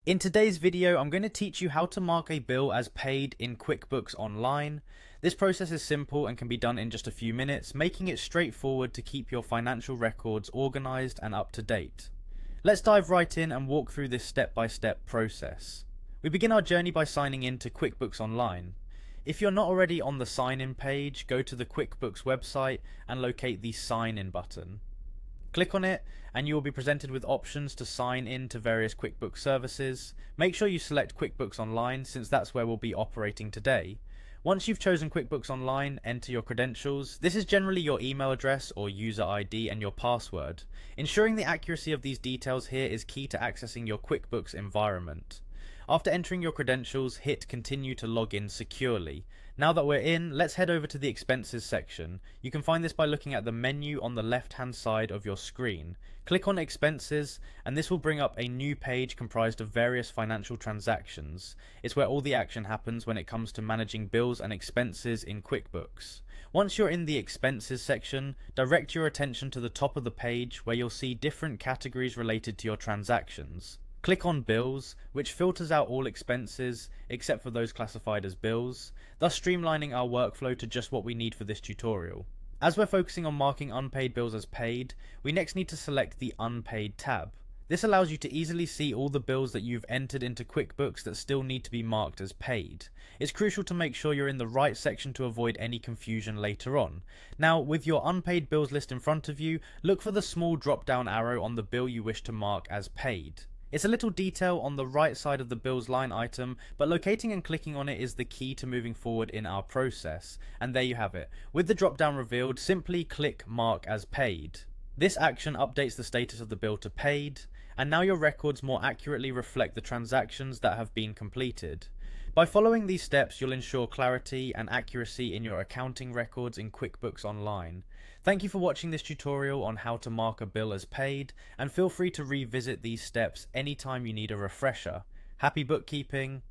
In today's video, I'm going to teach you how to mark a bill as paid in QuickBooks Online. This process is simple and can be done in just a few minutes, making it straightforward to keep your financial records organized and up to date. Let's dive right in and walk through this step-by-step process. We begin our journey by signing in to QuickBooks Online. If you're not already on the sign-in page, go to the QuickBooks website and locate the Sign In button. Click on it and you will be presented with options to sign in to various QuickBooks services. Make sure you select QuickBooks Online since that's where we'll be operating today. Once you've chosen QuickBooks Online, enter your credentials. This is generally your email address or user ID and your password. Ensuring the accuracy of these details here is key to accessing your QuickBooks environment. After entering your credentials, hit continue to log in securely. Now that we're in, let's head over to the expenses section. You can find this by looking at the menu on the left hand side of your screen. Click on expenses and this will bring up a new page comprised of various financial transactions. It's where all the action happens when it comes to managing bills and expenses in QuickBooks. Once you're in the expenses section, direct your attention to the top of the page where you'll see different categories related to your transactions. Click on Bills, which filters out all expenses except for those classified as bills, thus streamlining our workflow to just what we need for this tutorial. As we're focusing on marking unpaid bills as paid, we next need to select the Unpaid tab. This allows you to easily see all the bills that you've entered into QuickBooks that still need to be marked as paid. It's crucial to make sure you're in the right section to avoid any confusion later on. Now, with your unpaid bills list in front of you, look for the small drop down arrow on the bill you wish to mark as paid. It's a little detail on the right side of the bills line item, but locating and clicking on it is the key to moving forward in our process. And there you have it. With the drop down revealed, simply click Mark as Paid. This action updates the status of the bill to paid, and now your records more accurately reflect the transactions that have been completed. By following these steps, you'll ensure clarity and accuracy in your accounting records in QuickBooks Online. Thank you for watching this tutorial on how to mark a bill as paid, and feel free to revisit these steps anytime you need a refresher. Happy bookkeeping!